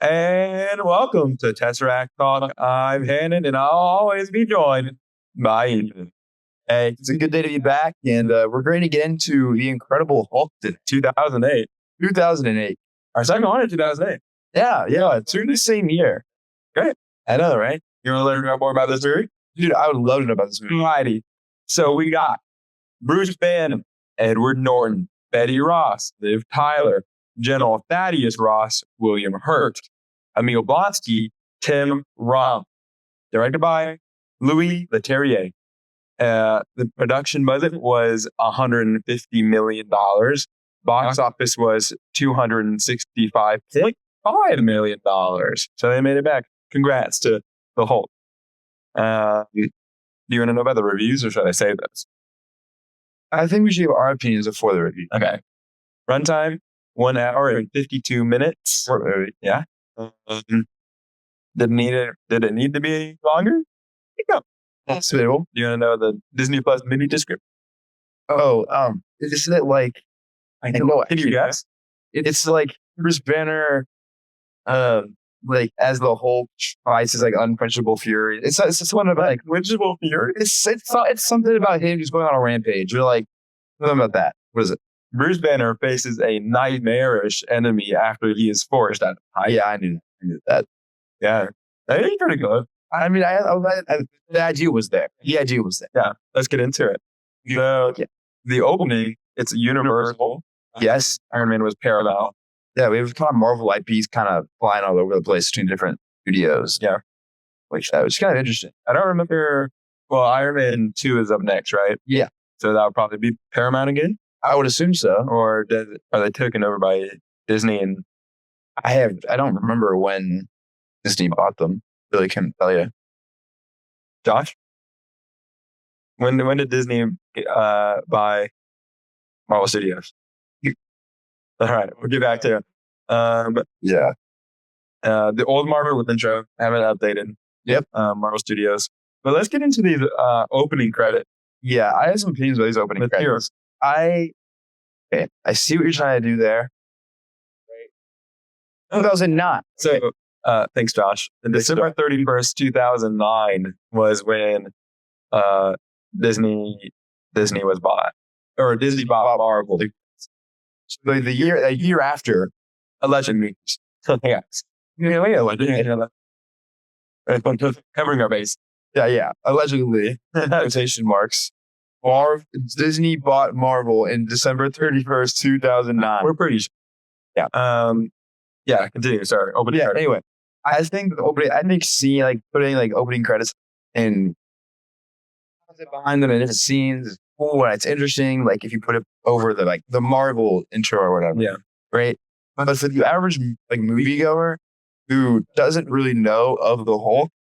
And welcome to Tesseract Talk. I'm Hanon, and I'll always be joined by Ethan. Hey, it's a good day to be back, and we're going to get into the Incredible Hulk today. 2008. 2008. Our second one in 2008. Yeah, it's through the same year. Great. I know, right? You want to learn more about this movie? Dude, I would love to know about this movie. Alrighty. So we got Bruce Banner, Edward Norton, Betty Ross, Liv Tyler, General Thaddeus Ross, William Hurt, Emil Blonsky, Tim Rom. Directed by Louis Leterrier. The production budget was $150 million. Box office was $265.5 million. So they made it back. Congrats to the Hulk. Do you want to know about the reviews, or should I save this? I think we should give our opinions before the review. Okay. Runtime, 1 hour and 52 minutes. Yeah. Did it need to be longer? No. That's suitable. Do you want to know the Disney Plus mini description? Isn't it like, I know, Can you guess? it's like Bruce Banner, like as the Hulk fights his like unquenchable fury. It's one about like Unquenchable fury? it's something about him just going on a rampage. You're like, something about that. What is it? Bruce Banner faces a nightmarish enemy after he is forced out of hiding. Yeah, I knew that. Yeah. That is pretty good. I mean, the idea was there. The idea was there. Yeah. Let's get into it. So, the opening, it's Universal. Yes. Iron Man was Paramount. Yeah, we have kind of Marvel IPs kind of flying all over the place between different studios. Yeah. Which is kind of interesting. I don't remember. Well, Iron Man 2 is up next, right? Yeah. So that would probably be Paramount again? I would assume so. Or are they taken over by Disney? And I don't remember when Disney bought them. Really couldn't tell you. Josh? When did Disney buy Marvel Studios? All right, we'll get back to it. Yeah. The old Marvel with intro, haven't updated. Yep. Marvel Studios. But let's get into these opening credits. Yeah, I have some opinions about these opening credits. I see what you're trying to do there. Right. 2009. So, thanks, Josh. December 31st, 2009 was when Disney was bought, or Disney bought Marvel. So the year after, Allegedly. Yes. Covering our base. Yeah. Allegedly, quotation marks. Disney bought Marvel in December 31st, 2009. We're pretty sure. Yeah. Yeah, continue. Sorry. Opening credits. Anyway, I think seeing like putting like opening credits and behind them in different scenes is cool and it's interesting. Like if you put it over the Marvel intro or whatever. Yeah. Right. But for the average like moviegoer who doesn't really know of the Hulk,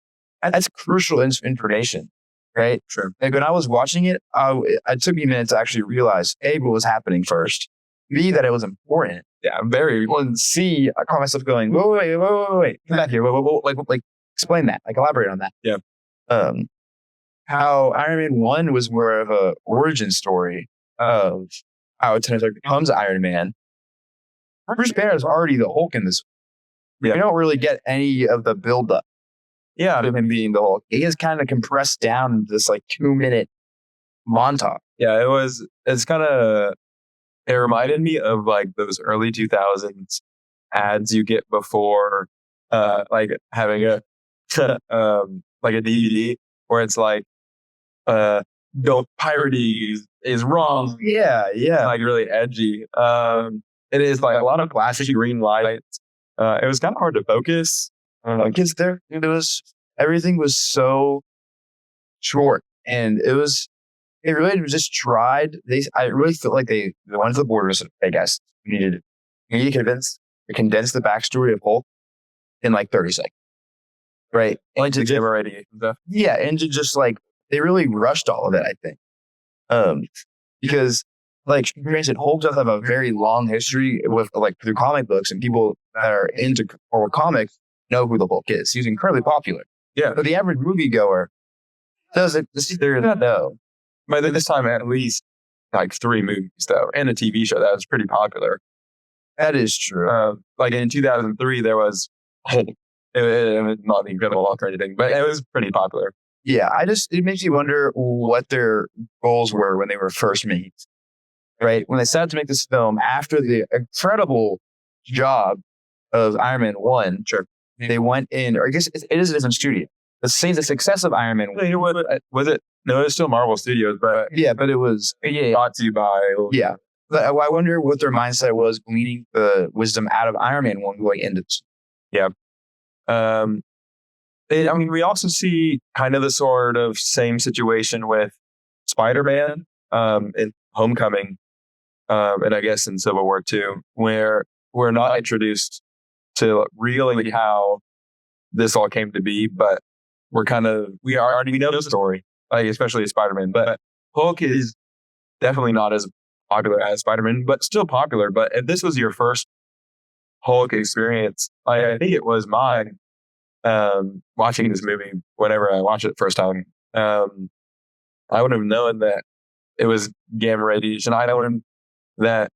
that's crucial information. Right. Sure. Like when I was watching it, it took me a minute to actually realize A, what was happening first. B, that it was important. Yeah, very. Well, and C, I caught myself going, wait, come back here. Like, explain that. Like, elaborate on that. Yeah. How Iron Man 1 was more of a origin story of how Tony Stark becomes Iron Man. Bruce Banner is already the Hulk in this. Yeah. We don't really get any of the build-up. Yeah. Of him being the Hulk. He is kind of compressed down into this like 2-minute montage. Yeah, it reminded me of like those early 2000s ads you get before like having a like a DVD where it's like don't pirating is wrong. Yeah. Like really edgy. It is like a lot of flashy green lights. It was kind of hard to focus. I don't know. Because everything was so short, and it really just tried. I really feel like they went to the board and said, "Hey guys, we need to condense the backstory of Hulk in like 30 seconds, right?" And to give already stuff. Yeah, and to just like they really rushed all of it. I think, because like granted, Hulk does have a very long history with like through comic books, and people that are into horror comics know who the Hulk is. He's incredibly popular. Yeah, but the average moviegoer doesn't know. By this time, at least like 3 movies though, and a TV show that was pretty popular. That is true. Like in 2003, there was It was not the Incredible Hulk or anything, but it was pretty popular. Yeah, it makes you wonder what their goals were when they were first made. Right? When they set out to make this film after the incredible job of Iron Man 1, Sure. they went in, or I guess it is a different studio. The success of Iron Man 1. Was it? No, it was still Marvel Studios, but Yeah, but it was, brought to you by. yeah. But I wonder what their mindset was gleaning the wisdom out of Iron Man 1 going into this. Yeah. I mean, we also see kind of the sort of same situation with Spider-Man in Homecoming, and I guess in Civil War too, where we're not introduced to really how this all came to be, but we already know the story, like especially Spider-Man. But Hulk is definitely not as popular as Spider-Man, but still popular. But if this was your first Hulk experience, I think it was mine. Watching this movie, whenever I watched it the first time, I would have known that it was gamma radiation. I know that,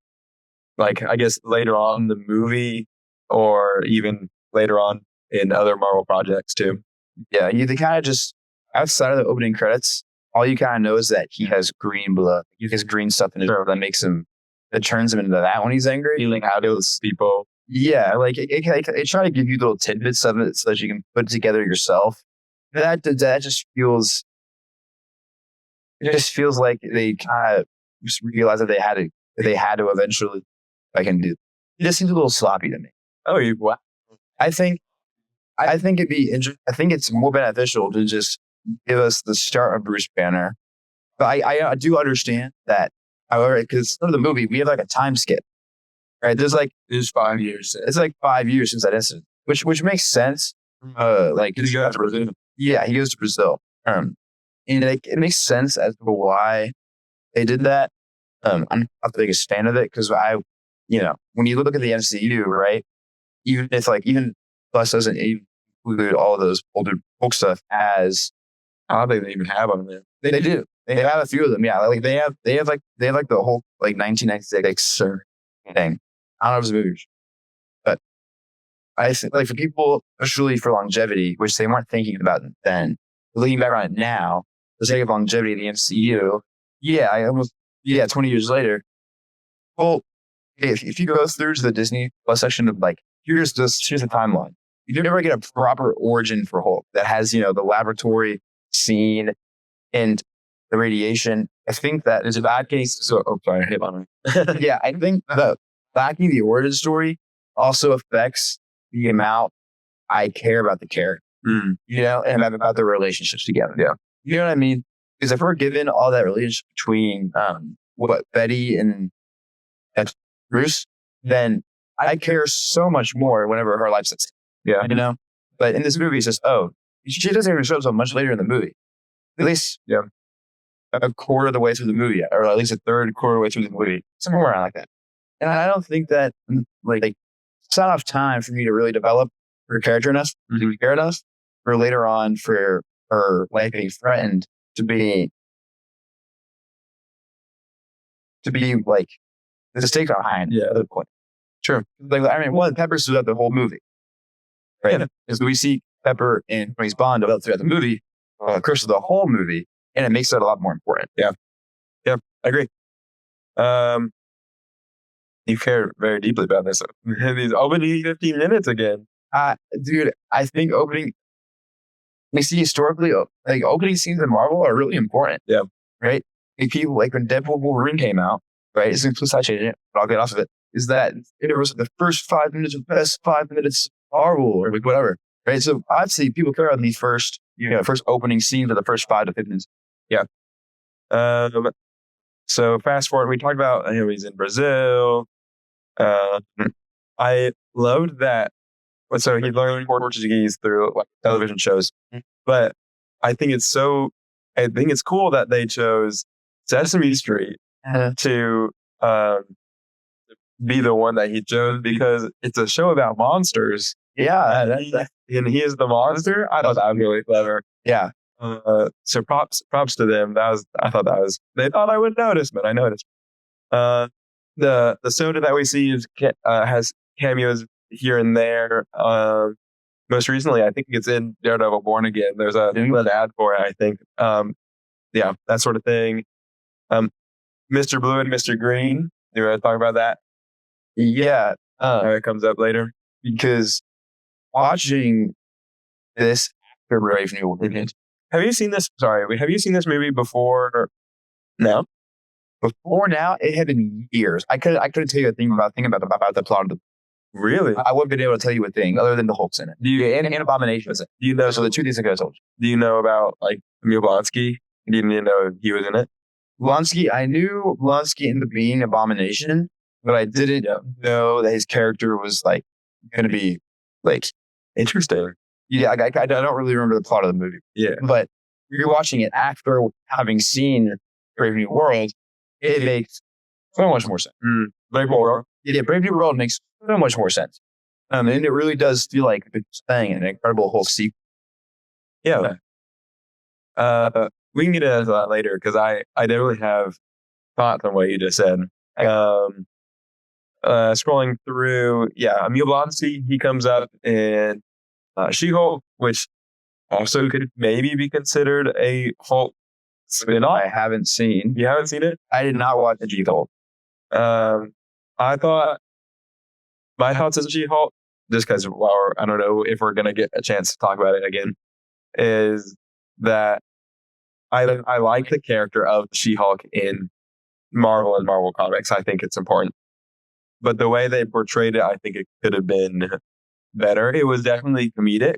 like, I guess later on in the movie, or even later on in other Marvel projects too. Yeah, they kind of just, outside of the opening credits, all you kind of know is that he has green blood. He has green stuff in his blood that turns him into that when he's angry. Feeling how those people. Yeah, like it try to give you little tidbits of it so that you can put it together yourself. That just feels. It just feels like they kind of just realized that they had to eventually. I can do. It just seems a little sloppy to me. Oh, wow. I think it'd be interesting. I think it's more beneficial to just give us the start of Bruce Banner. But I do understand that, however, because of the movie, we have like a time skip. Right, It's 5 years. It's like 5 years since that incident, which makes sense. Like he goes to Brazil. Yeah, he goes to Brazil. And it makes sense as to why they did that. I'm not the biggest fan of it because when you look at the MCU, right, even Plus doesn't include all of those older Hulk stuff as. I don't think they even have them there. They do. They have a few of them. Yeah, like they have the whole like 1996 thing. I don't know if it's a movie, but I think like for people, especially for longevity, which they weren't thinking about then, looking back on it now, the sake of longevity of the MCU, 20 years later, well, if you go through to the Disney Plus section of like, here's the timeline. You never get a proper origin for Hulk that has, the laboratory scene and the radiation. I think that is lacking. Sorry, I hit on it. Yeah, I think that lacking the origin story also affects the amount I care about the character, and about the relationships together. Yeah. You know what I mean? Because if we're given all that relationship between Betty and Bruce, then I care so much more whenever her life's at stake. Yeah. But in this movie, it's just, she doesn't even show up until much later in the movie. At least a quarter of the way through the movie, or at least a third quarter of the way through the movie, somewhere around like that. And I don't think that like it's not enough time for me to really develop her character enough to care enough for later on for her life being threatened to be like the stakes are high at the point. Sure. Like Pepper stood up the whole movie. Right. Because we see Pepper and Tony's bond develop throughout the movie, course of the whole movie, and it makes it a lot more important. Yeah. Yeah, I agree. You care very deeply about this. These opening 15 minutes again. Dude, I think we see historically, like opening scenes in Marvel are really important. Yeah. Right? Like people, like when Deadpool Wolverine came out, right? It's such but I'll get off of it. Is that it was the first 5 minutes of the best 5 minutes of Marvel or whatever. Right? So obviously people care about these first opening scenes of the first 5 to 15 minutes. Yeah. So fast forward, we talked about he's in Brazil. I loved that. So he learned Portuguese through television shows, but I think it's cool that they chose Sesame Street to be the one that he chose because it's a show about monsters. Yeah, and he is the monster. I thought that was really clever. Yeah. So props to them. I thought they thought I wouldn't notice, but I noticed. The soda that we see has cameos here and there. most recently, I think it's in Daredevil Born Again. There's an ad for it, I think. Yeah, that sort of thing. Mr. Blue and Mr. Green. You want to talk about that? Yeah, It comes up later. because watching this after Brave New World, Have you seen this? Sorry, have you seen this movie before? No. before now, it had been years. I couldn't tell you a thing about the plot of the. Really? I wouldn't been able to tell you a thing other than the Hulk's in it. Do you And Abomination is in it. do you know? So the two things I could have told you. Do you know about like Emil Blonsky? Do you know he was in it? Blonsky, I knew Blonsky in the being Abomination, but I didn't know that his character was like going to be like. Interesting. Yeah, I don't really remember the plot of the movie, Yeah. but you're watching it after having seen Brave New World. It makes so much more sense. Brave New World. Yeah, Brave New World makes so much more sense. And it really does feel like it's thing, an incredible whole sequel. Yeah. We can get into that later because I definitely have thoughts on what you just said. Scrolling through, Emil Blonsky, he comes up in She-Hulk, which also could maybe be considered a Hulk spin-off. I haven't seen. You haven't seen it? I did not watch the She-Hulk. I thought my thoughts on She-Hulk, just because I don't know if we're gonna get a chance to talk about it again, is that I like the character of She-Hulk in Marvel and Marvel Comics. I think it's important, but the way they portrayed it, I think it could have been better. It was definitely comedic,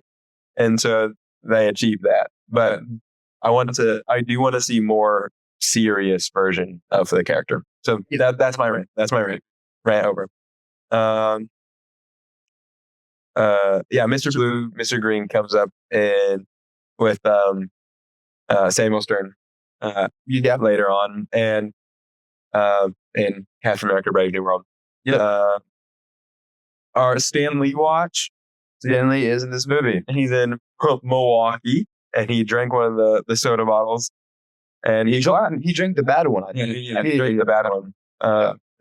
and so they achieved that. But I do want to see more serious version of the character. So that's my rant. That's my rant over. Mr. Blue, Mr. Green comes up and with Samuel Stern later on, and in Captain America: Brave New World. Our Stan Lee watch. Stan Lee is in this movie. He's in Milwaukee, and he drank one of the soda bottles, and He drank the bad one. he drank the bad one.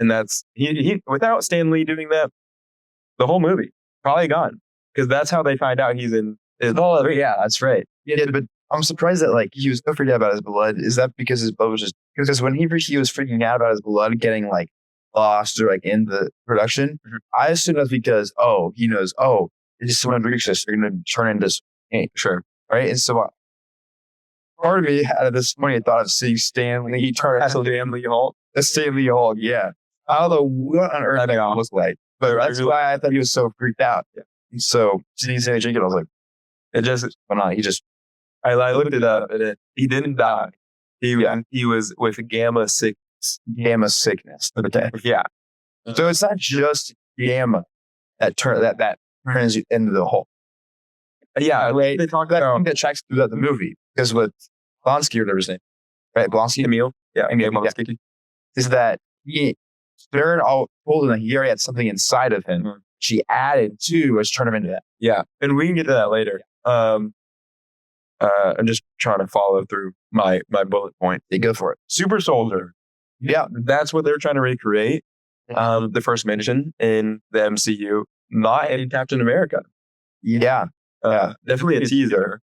And that's he without Stan Lee doing that, the whole movie probably gone, because that's how they find out he's in. Yeah, that's right. Yeah, but I'm surprised that like he was so freaked out about his blood. Is that because his blood was just because when he was freaking out about his blood getting like lost or like in the production, I assume that's because he knows if someone drinks this, they're gonna turn into ink. Sure, right? And so part of me at this point I thought of seeing Stan Lee turn that's Stan Lee Hulk. a Stan Lee Hulk. Yeah, I don't know what on earth that looks like, but that's why I thought he was so freaked out. Yeah. And so seeing Stan Lee drink it, I was like, it just. why not? He just. I looked it up, and he didn't die. He was with gamma sickness. Gamma sickness. Yeah. So it's not just gamma that turns you into the Hulk. Yeah, They talk about that tracks throughout the movie because with Blonsky or whatever his name, right? Blonsky, Emil. Yeah, Emil Blonsky. Is that Stern all told him that he already had something inside of him. She added to was turn him into that. Yeah, and we can get to that later. I'm just trying to follow through my bullet point. They go for it. Super Soldier. Yeah, that's what they're trying to recreate. The first mention in the MCU, not in Captain America. Yeah. Definitely a teaser.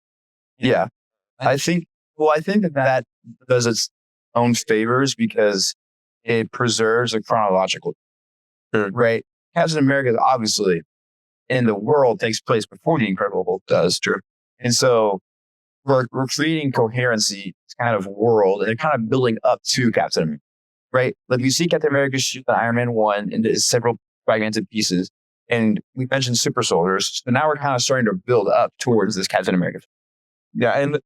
Yeah. I think that does its own favors because it preserves a chronological, right? Captain America obviously in the world takes place before the Incredible Hulk does. True. And so we're creating coherency kind of world and they're kind of building up to Captain America, right? Like you see Captain America shoot the Iron Man 1 into several fragmented pieces. And we mentioned super soldiers. So now we're kind of starting to build up towards this Captain America. Yeah. And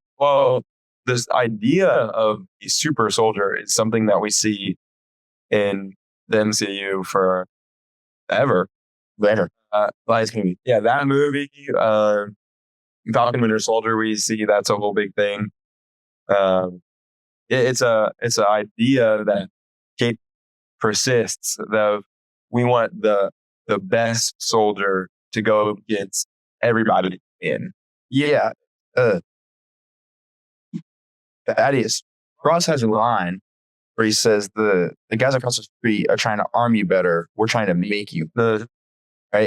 this idea of a super soldier is something that we see in the MCU for ever. Later. That movie, Falcon Winter Soldier, we see that's a whole big thing. It's an idea that persists, though. We want the best soldier to go against everybody in. Yeah. Thaddeus Ross has a line where he says the guys across the street are trying to arm you better. We're trying to make you. Right?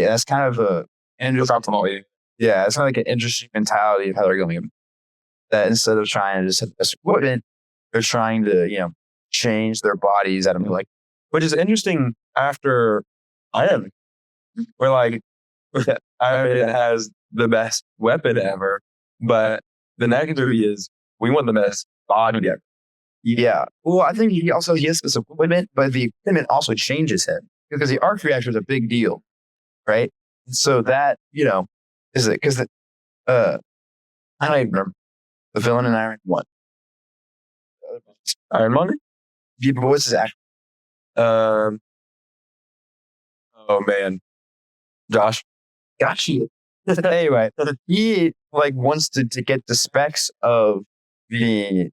That's kind of a Yeah, it's kind of like an interesting mentality of how they're going. That instead of trying to just have this equipment, they're trying to, change their bodies at a like. Which is interesting after Iron Man. We're like, Iron Man has the best weapon ever, but the negative is we want the best body ever. Yeah. Well, I think he has this equipment, but the equipment also changes him because the arc reactor is a big deal, right? So that, is it because I don't even remember the villain in Iron Man 1. Iron Man? What's his act? Oh man, Josh. Gotcha. Anyway, he wants to get the specs of the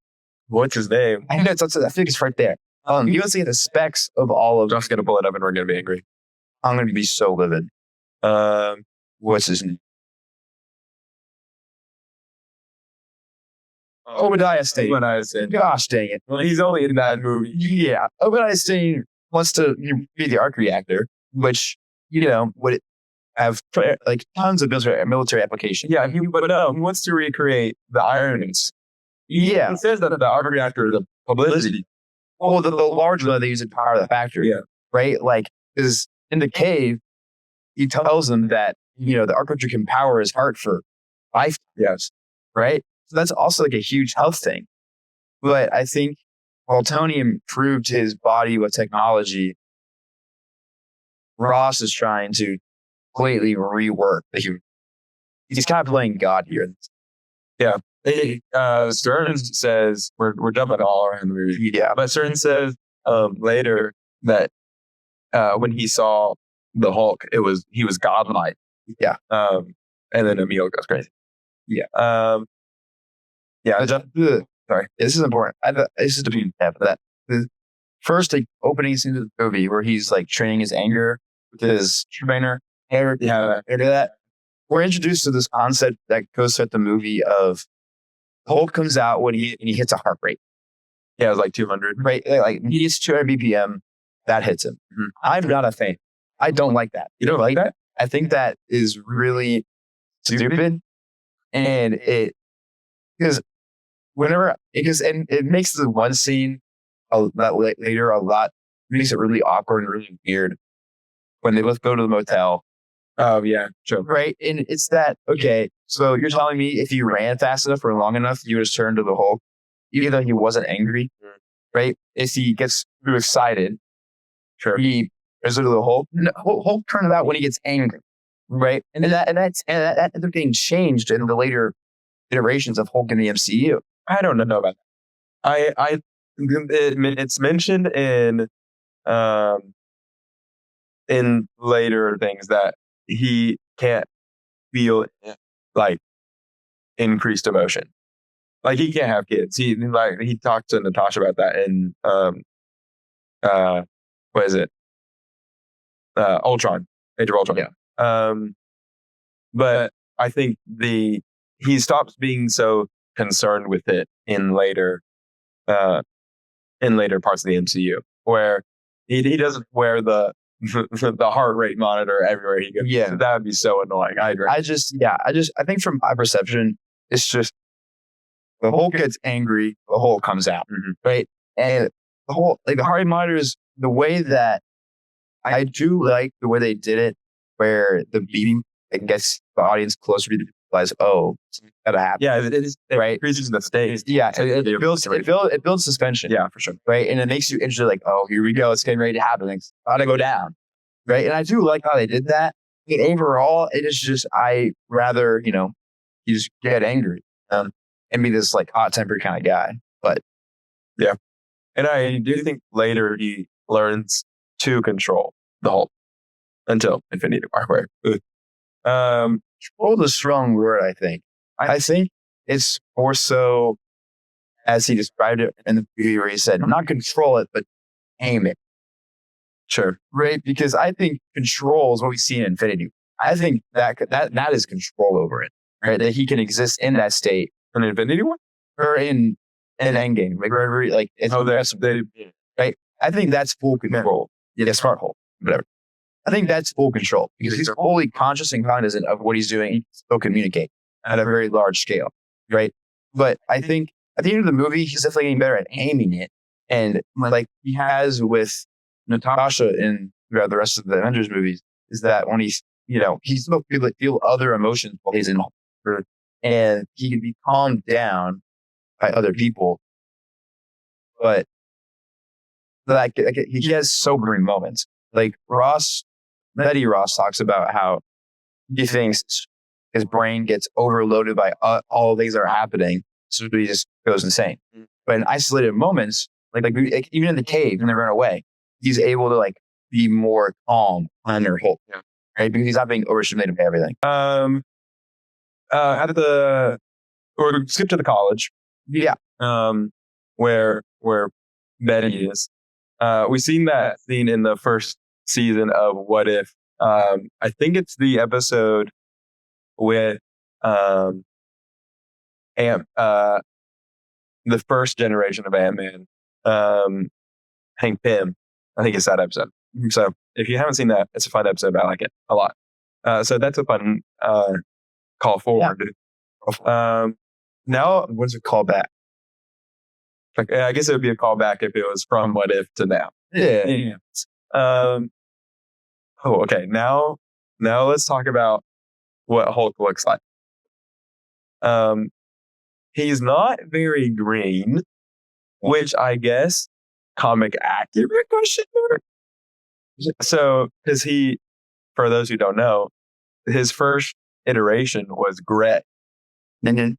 What's his name? I know I think it's right there. He wants to get the specs of all of. Josh's gonna pull it up and we're gonna be angry. I'm gonna be so livid. What's his name? Obadiah Stane. Obadiah Stane. Gosh dang it. Well, he's only in that movie. Yeah. Obadiah Stane wants to be the arc reactor, which, would have tons of military application. Yeah, he wants to recreate the ironies. Yeah. He says that the arc reactor is a publicity. Well, the large one they use to power the factory. Yeah. Right? Is in the cave, he tells them that, the arc reactor can power his heart for life. Yes. Right? So that's also a huge health thing. But I think while Tony improved his body with technology, Ross is trying to completely rework the human. He's kind of playing God here. Yeah. Stern says we're jumping all around the movie. Yeah. But Stern says later that when he saw the Hulk, he was godlike. Yeah. And then Emil goes crazy. Yeah. Yeah. Sorry. This is important. This is to be that the first opening scene of the movie where he's training his anger with his trainer. Yeah. After that, we're introduced to this concept that goes through the movie of Hulk comes out when he hits a heart rate. Yeah, it was 200. Right? He hits 200 BPM. That hits him. Mm-hmm. I'm not a fan. I don't like that. You don't like that? I think that is really stupid. And it makes the one scene later makes it really awkward and really weird when they both go to the motel. Oh yeah, sure. Right. And it's that, okay, so you're telling me if you ran fast enough or long enough, you would just turn to the Hulk, even though he wasn't angry, right? If he gets too excited, sure, he goes to the Hulk. No, Hulk turned about when he gets angry, right? And that ends up getting changed in the later iterations of Hulk in the MCU. I don't know about that. It's mentioned in later things that he can't feel increased emotion. He can't have kids. He talked to Natasha about that in what is it? Ultron, Age of Ultron. Yeah. But I think he stops being so concerned with it in later parts of the MCU, where he doesn't wear the heart rate monitor everywhere he goes. Yeah, that would be so annoying. I agree. I think from my perception, it's just the Hulk gets angry, the Hulk comes out, right? And the whole the heart rate monitors, the way that I do like the way they did it, where the beam gets the audience closer to realize, oh, it's gotta happen. Yeah, it is right. Increases the stakes. Yeah, it builds suspension. Yeah, for sure. Right, and it makes you interested. Oh, here we go. It's getting ready to happen. It's gotta go down. Right, and I do like how they did that. But overall, it is just I rather you just get angry and be this hot tempered kind of guy. But yeah, and I do think later he learns to control the Hulk until Infinity War. Where control is a strong word. I think it's more so as he described it in the movie where he said, not control it, but aim it. Sure. Right? Because I think control is what we see in Infinity. I think that is control over it. Right? That he can exist in that state. In Infinity War? Or in Endgame. Wherever it's right? I think that's full control. Yeah, smart Hulk. Whatever. I think that's full control because he's fully conscious and cognizant of what he's doing. He can still communicate at a very large scale, right? But I think at the end of the movie, he's definitely getting better at aiming it. And like he has with Natasha in throughout the rest of the Avengers movies, is that when he's, he's supposed to feel other emotions while he's in horror, and he can be calmed down by other people. But like he has sobering moments. Like Betty Ross talks about how he thinks his brain gets overloaded by all things that are happening, so he just goes insane. But in isolated moments, like even in the cave when they run away, he's able to like be more calm under Hulk, right? Because he's not being overstimulated by everything. Or skip to the college, where Betty is. We've seen that scene in the first season of What If. I think it's the episode with the first generation of Ant-Man, Hank Pym. I think it's that episode. So if you haven't seen that, it's a fun episode. I like it a lot. So that's a fun call forward. Yeah. Now, what's a callback? Like, I guess it would be a callback if it was from What If to now. Yeah. Okay. Now let's talk about what Hulk looks like. He's not very green, which I guess comic accurate question mark. So, because for those who don't know, his first iteration was gray. And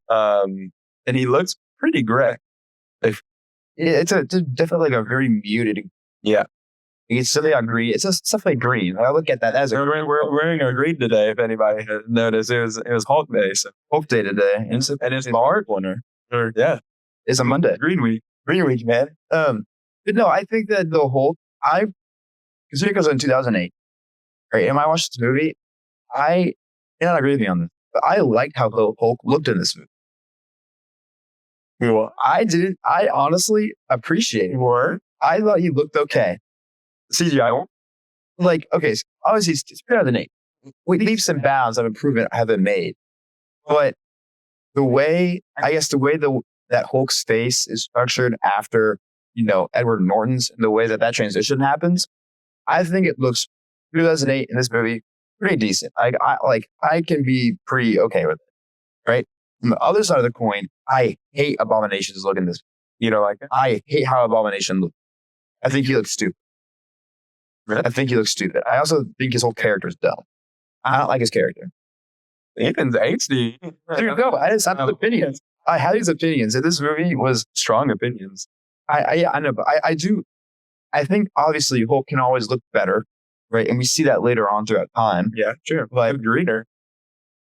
he looks pretty gray. It's definitely like a very muted. Yeah. It's something like green. It's stuff like green. I look at that as we're wearing our green today. If anybody has noticed, it was Hulk Day. So Hulk Day today, and it's the art corner. Yeah, it's a Monday. Green week, man. But no, I think that the Hulk. Because it goes in 2008, right? And I watched this movie. I not agree with me on this, but I liked how Hulk looked in this movie. Well, I didn't. I honestly appreciate it. I thought he looked okay. CGI, like, okay, so obviously it's 2008. Leaps and bounds of improvement have been made, but the way that Hulk's face is structured after Edward Norton's, and the way that transition happens, I think it looks 2008 in this movie pretty decent. I can be pretty okay with it, right? On the other side of the coin, I hate Abomination's look in this. I hate how Abomination looks. I think he looks stupid. Really? I think he looks stupid. I also think his whole character is dumb. I don't like his character. Ethan's HD. Dude, no, I just have opinions. I had these opinions. And this movie was strong opinions. I know, but I do. I think obviously Hulk can always look better, right? And we see that later on throughout time. Yeah, sure. But greener.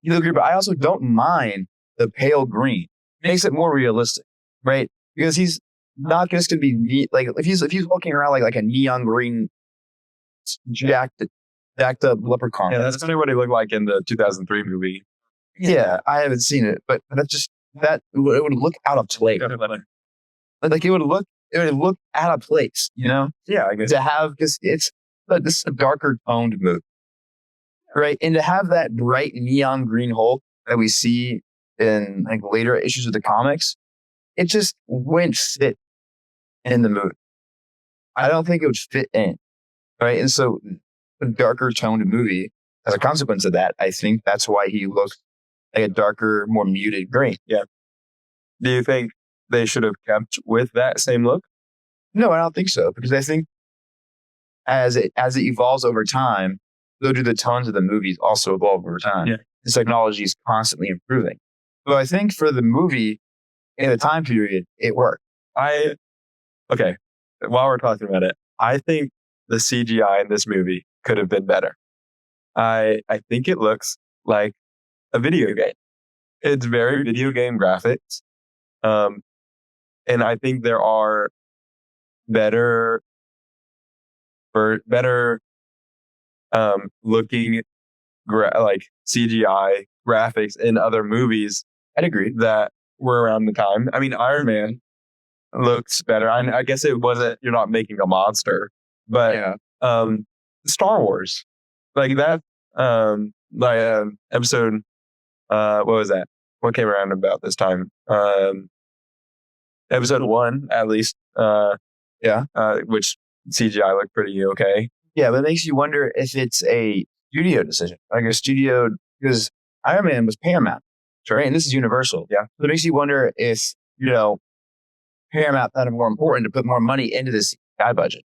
You look green, but I also don't mind the pale green. It makes it more realistic, right? Because he's not just gonna be like if he's walking around like a neon green jacked up leprechaun. Yeah, that's kind of what he looked like in the 2003 movie. Yeah, I haven't seen it, but it would look out of place. Like it would look out of place, Yeah, I guess to have, because this is a darker toned movie, right? And to have that bright neon green Hulk that we see in like later issues of the comics, it just wouldn't fit in the movie. I don't think it would fit in. Right. And so a darker toned movie, as a consequence of that, I think that's why he looks like a darker, more muted green. Yeah. Do you think they should have kept with that same look? No, I don't think so. Because I think as it evolves over time, so do the tones of the movies also evolve over time. Yeah. The technology is constantly improving. So I think for the movie in the time period, it worked. Okay. While we're talking about it, I think the CGI in this movie could have been better. I think it looks like a video game. It's very video game graphics. And I think there are better looking like CGI graphics in other movies. I'd agree. That were around the time. I mean, Iron Man looks better. I guess it wasn't, you're not making a monster. But Star Wars like that. Episode. What was that? What came around about this time? Episode 1, at least. Which CGI looked pretty okay. Yeah, but it makes you wonder if it's a studio decision, like a studio, because Iron Man was Paramount, right? And this is Universal. Yeah. So it makes you wonder if, Paramount found it more important to put more money into this CGI budget,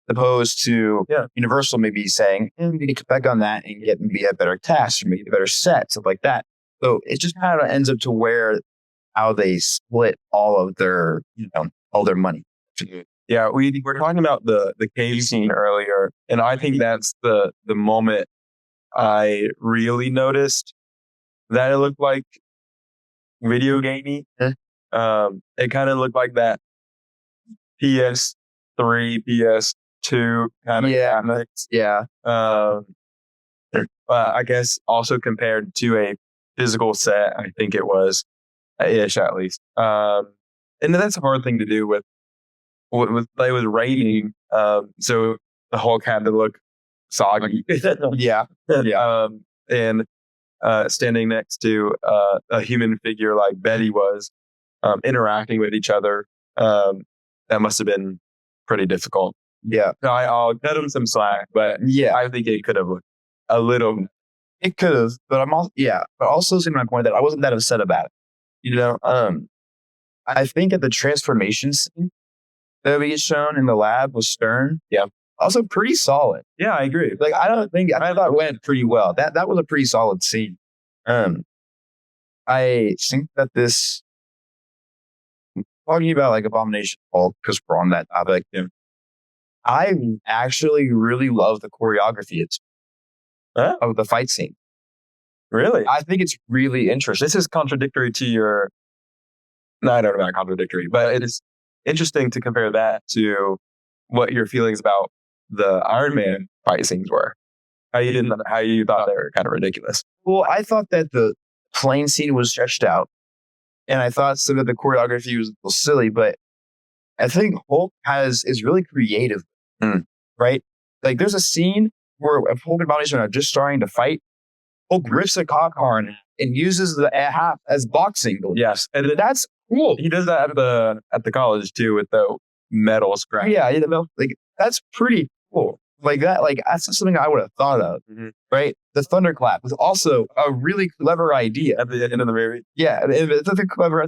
opposed to Universal maybe saying, we need to cut back on that and get maybe a better cast or maybe a better set, stuff like that. So it just kind of ends up to where how they split all of their, all their money. Yeah, we were talking about the cave scene earlier, and I think that's the moment I really noticed that it looked like video gamey. It kind of looked like that PS3, PS2 kind of graphics. Yeah. I guess also compared to a physical set, I think it was ish at least. And that's a hard thing to do with raining. So the Hulk had to look soggy. Yeah. And standing next to a human figure like Betty was, interacting with each other, that must have been pretty difficult. Yeah. I'll cut him some slack, but I think it could have looked a little. It could have, but but also seeing my point that I wasn't that upset about it. I think at the transformation scene that we get shown in the lab with Stern, also pretty solid. Yeah, I agree. Like I thought it went pretty well. That was a pretty solid scene. I think that this talking about like Abomination Hulk, because we're on that topic. I actually really love the choreography of the fight scene. Really? I think it's really interesting. This is contradictory to your. No, I don't know about contradictory, but it is interesting to compare that to what your feelings about the Iron Man fight scenes were. How you thought they were kind of ridiculous. Well, I thought that the plane scene was stretched out, and I thought some of the choreography was a little silly, but I think Hulk is really creative, right? Like there's a scene where Hulk and Abomination are just starting to fight. Hulk rips a cop car and uses the half as boxing. Yes, and that's cool. He does that at the college too with the metal scrap. Yeah, like that's pretty cool. Like that, like that's something I would have thought of, right? The thunderclap was also a really clever idea at the end of the movie. Yeah, it's a clever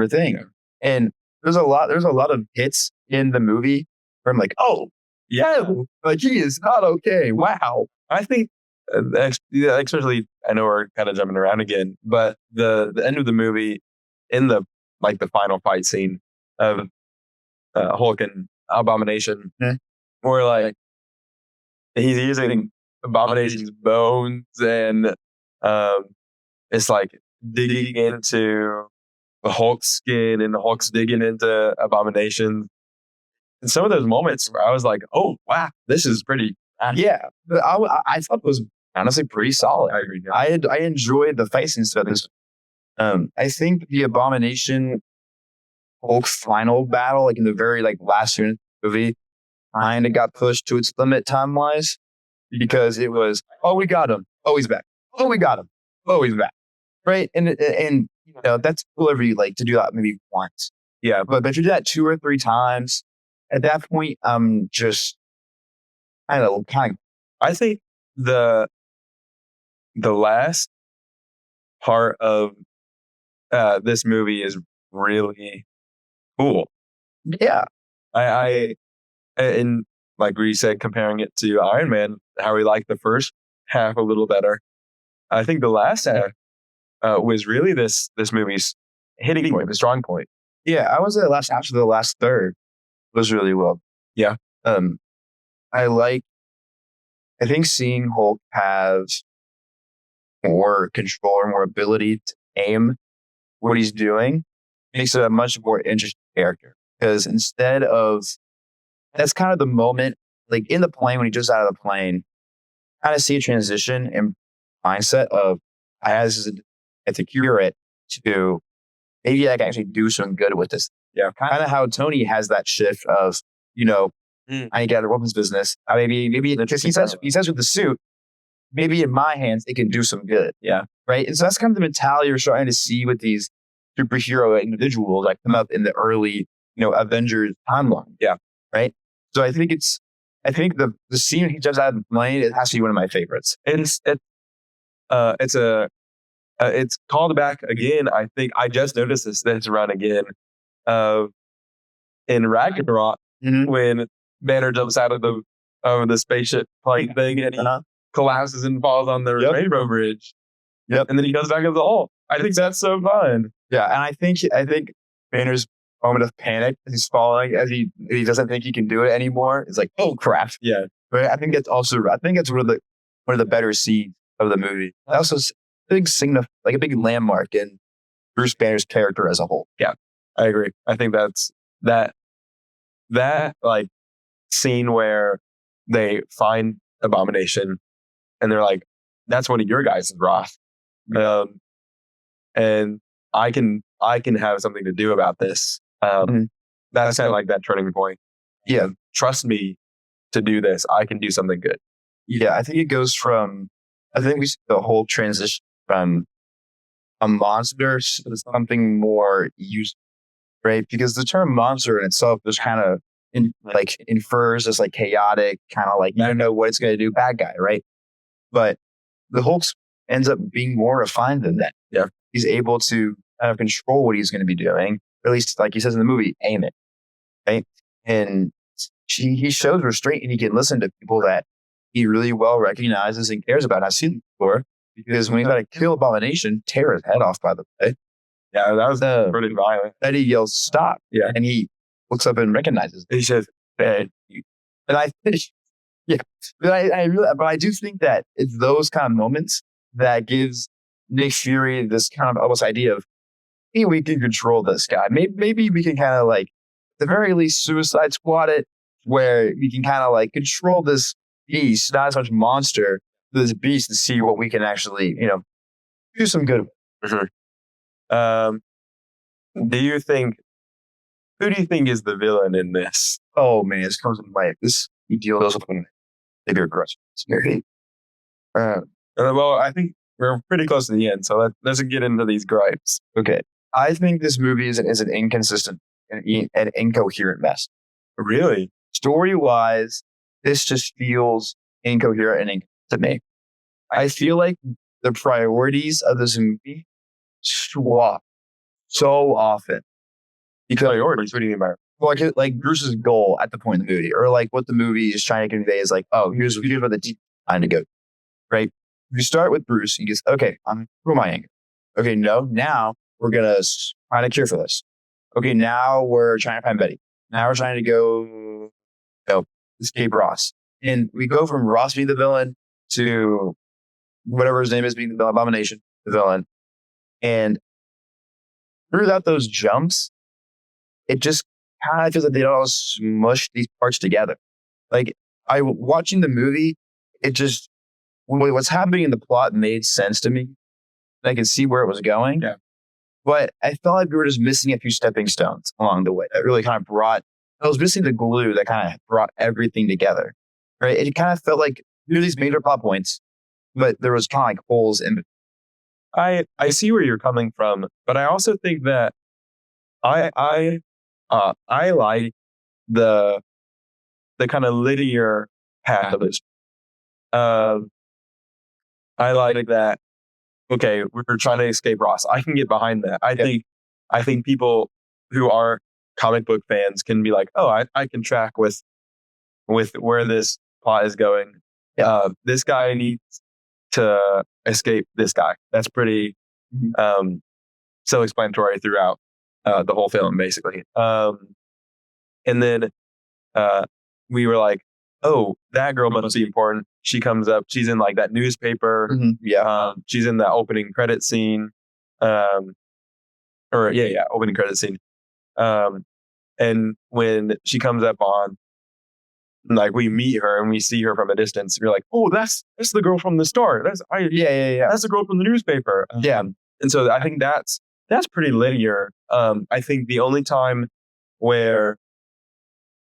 thing. And there's a lot of hits in the movie where I'm like, oh yeah, like he is not okay. Wow. I think, especially, I know we're kind of jumping around again, but the end of the movie, in the final fight scene of Hulk and Abomination, where like he's using Abomination's bones and it's like digging into the Hulk's skin and the Hulk's digging into Abomination. And some of those moments where I was like, oh wow, this is pretty. Yeah, but I thought it was honestly pretty solid. I agree. I enjoyed the fight scenes of this. I think the Abomination Hulk final battle, like in the very last unit of the movie, kind of got pushed to its limit time wise, because it was, oh, we got him, oh, he's back, oh, we got him, oh, he's back, right? And that's cool if you like to do that maybe once, but if you do that 2 or 3 times, at that point, just kind of. I think the last part of this movie is really cool. Yeah, I and like we said, comparing it to Iron Man, how we liked the first half a little better. I think the last half was really this movie's hitting point, the strong point. Yeah, I was at after the last third was really well. Yeah. I think seeing Hulk have more control or more ability to aim what he's doing makes it a much more interesting character. Because instead of, that's kind of the moment, like in the plane, when he just out of the plane, kind of see a transition in mindset of, I have to cure it to maybe I can actually do something good with this. Yeah. Kind of how Tony has that shift of, I get out of weapons business. Maybe he says with the suit, maybe in my hands, it can do some good. Yeah. Right. And so that's kind of the mentality you're starting to see with these superhero individuals that come up in the early, Avengers timeline. Yeah. Right. So I think the scene he jumps out of the plane, it has to be one of my favorites. It's called back again. I think I just noticed this run again in Ragnarok when Banner jumps out of the spaceship plane thing and he collapses and falls on the rainbow bridge. Yep. And then he goes back into the hole. I think that's so fun. Yeah, and I think Banner's moment of panic as he's falling, as he doesn't think he can do it anymore. It's like, oh crap. Yeah. But I think it's one of the better scenes of the movie. Also, a big landmark in Bruce Banner's character as a whole. Yeah, I agree. I think that's that like scene where they find Abomination and they're like, that's one of your guys, Roth. And I can have something to do about this. That's kind of like that turning point. Yeah. Trust me to do this. I can do something good. Yeah. I think we see the whole transition from a monster to something more useful, right? Because the term monster in itself is kind of infers this like chaotic, kind of like, you don't know what it's going to do, bad guy, right? But the Hulk ends up being more refined than that. Yeah. He's able to kind of control what he's going to be doing, or at least like he says in the movie, aim it, right? And he shows restraint and he can listen to people that he really well recognizes and cares about. I've seen it before because when he got to kill Abomination, tear his head off, by the way. Yeah, that was pretty violent. Eddie yells, stop. Yeah. And he looks up and recognizes it. He says, and I do think that it's those kind of moments that gives Nick Fury this kind of almost idea of, hey, we can control this guy. Maybe we can kind of like, at the very least, Suicide Squad it, where we can kind of like control this beast, not as much monster, this beast, to see what we can actually, do some good with. For sure. Who do you think is the villain in this? Oh man, this comes into my he deals with one of my bigger grudges. Well, I think we're pretty close to the end, so let's get into these gripes. Okay, I think this movie is an inconsistent and incoherent mess. Really? Story-wise, this just feels incoherent to me. I feel like the priorities of this movie swap so often. Because priorities, what do you mean by it? Like Bruce's goal at the point in the movie, or like what the movie is trying to convey is like, oh, here's where the deep trying to go. Right? You start with Bruce, he goes, okay, who am I angry? Okay, no, now we're gonna find a cure for this. Okay, now we're trying to find Betty. Now we're trying to go escape Ross. And we go from Ross being the villain to whatever his name is being the villain, Abomination, the villain. And throughout those jumps, it just kind of feels like they all smush these parts together. Like watching the movie, it just, what's happening in the plot made sense to me. I could see where it was going. Yeah. But I felt like we were just missing a few stepping stones along the way. That really kind of I was missing the glue that kind of brought everything together. Right? It kind of felt like there were these major plot points, but there was kind of like holes in it. I see where you're coming from, but I also think that I like the kind of linear path of this. I like that. Okay, we're trying to escape Ross. I can get behind that. I think people who aren't comic book fans can be like, oh, I can track with where this plot is going. This guy needs to escape this guy. That's pretty self-explanatory throughout the whole film, basically. And then we were like, oh, that girl must be important. She comes up. She's in like that newspaper. Mm-hmm. She's in the opening credit scene. Opening credit scene. And when she comes up on, like, we meet her and we see her from a distance, you're like, oh, that's the girl from the start. That's the girl from the newspaper. And so I think that's pretty linear. I think the only time where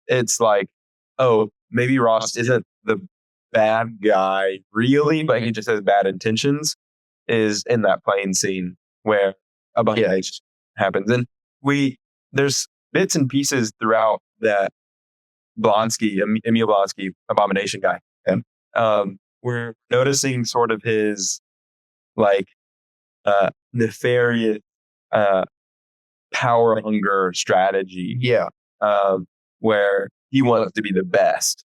it's like, oh, maybe Ross isn't bad guy, really, but he just has bad intentions, is in that plane scene where a bunch of things happens. And there's bits and pieces throughout that Blonsky, Emil Blonsky, Abomination guy. We're noticing sort of his like nefarious power hunger strategy. Yeah. Where he wants to be the best.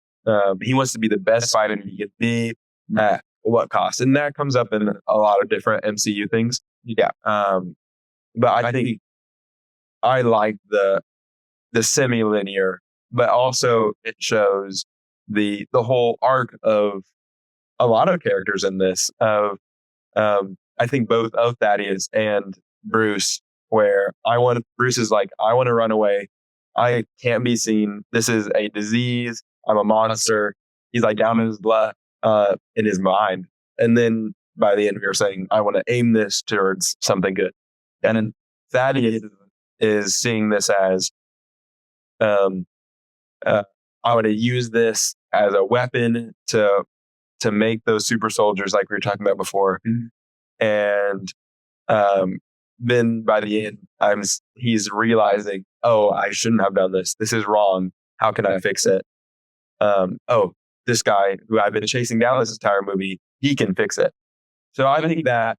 He wants to be the best fighter he can be at what cost. And that comes up in a lot of different MCU things. Yeah. But I think I like the semi-linear, but also it shows the whole arc of a lot of characters in this of I think both of Thaddeus and Bruce, where Bruce is like, I want to run away. I can't be seen. This is a disease. I'm a monster. He's like down in his blood, in his mind. And then by the end, we were saying, I want to aim this towards something good. And then Thaddeus is seeing this as, I want to use this as a weapon to make those super soldiers like we were talking about before. Mm-hmm. And then by the end, he's realizing, oh, I shouldn't have done this. This is wrong. How can I fix it? This guy who I've been chasing down this entire movie, he can fix it. So I think that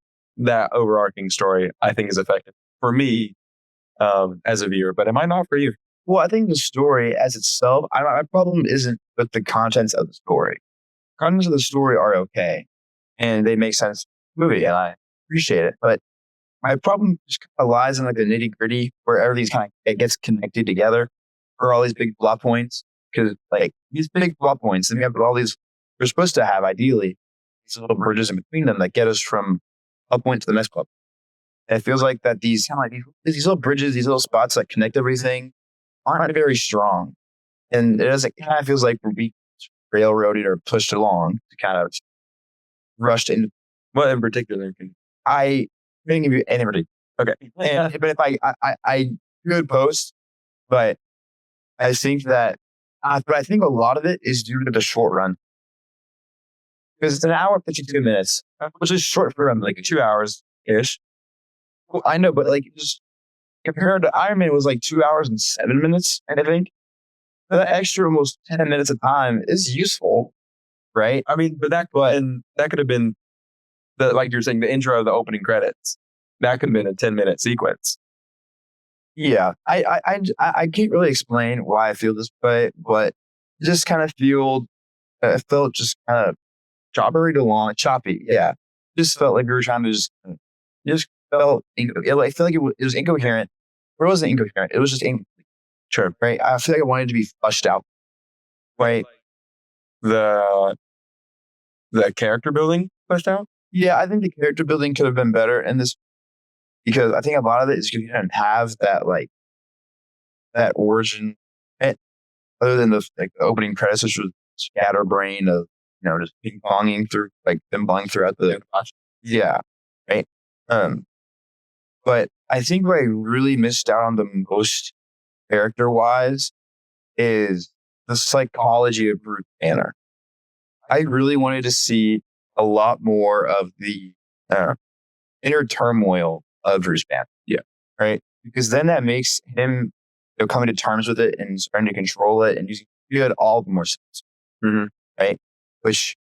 overarching story, I think, is effective for me as a viewer, but it might not for you. Well, I think the story as itself, my problem isn't with the contents of the story. Contents of the story are okay, and they make sense in the movie, and I appreciate it. But my problem just kind of lies in like the nitty gritty, where everything's it gets connected together for all these big plot points. Because like these big plot points, and we have all these, we're supposed to have ideally these little bridges in between them that get us from a point to the next plot. And it feels like that these these little bridges, these little spots that connect everything, aren't very strong, and it kind of feels like we're being railroaded or pushed along to kind of rushed in. What in particular? I couldn't give you any particular. Okay, but if I could post, but I think that. But I think a lot of it is due to the short run. Because it's an hour and 52 minutes, which is short for like 2 hours-ish. Well, I know, but like just compared to Iron Man, it was like 2 hours and 7 minutes, I think. That extra almost 10 minutes of time is useful, right? I mean, but that could have been, like you're saying, the intro of the opening credits. That could have been a 10-minute sequence. Yeah, I can't really explain why I feel this way, but it just kind of it felt just kind of choppy. Yeah, just felt like we were trying to just felt. I feel like it was incoherent, or it wasn't incoherent. It was just incomplete. Sure, right. I feel like I wanted to be flushed out. Right. The character building fleshed out. Yeah, I think the character building could have been better in this. Because I think a lot of it is because you didn't have that that origin, other than the opening credits, which was scatterbrain of just ping ponging through pinballing throughout the right. But I think what I really missed out on the most character wise is the psychology of Bruce Banner. I really wanted to see a lot more of the inner turmoil of Bruce Banner. Yeah. Right. Because then that makes him coming to terms with it and starting to control it and using it all the more sense. Mm-hmm. Right. Which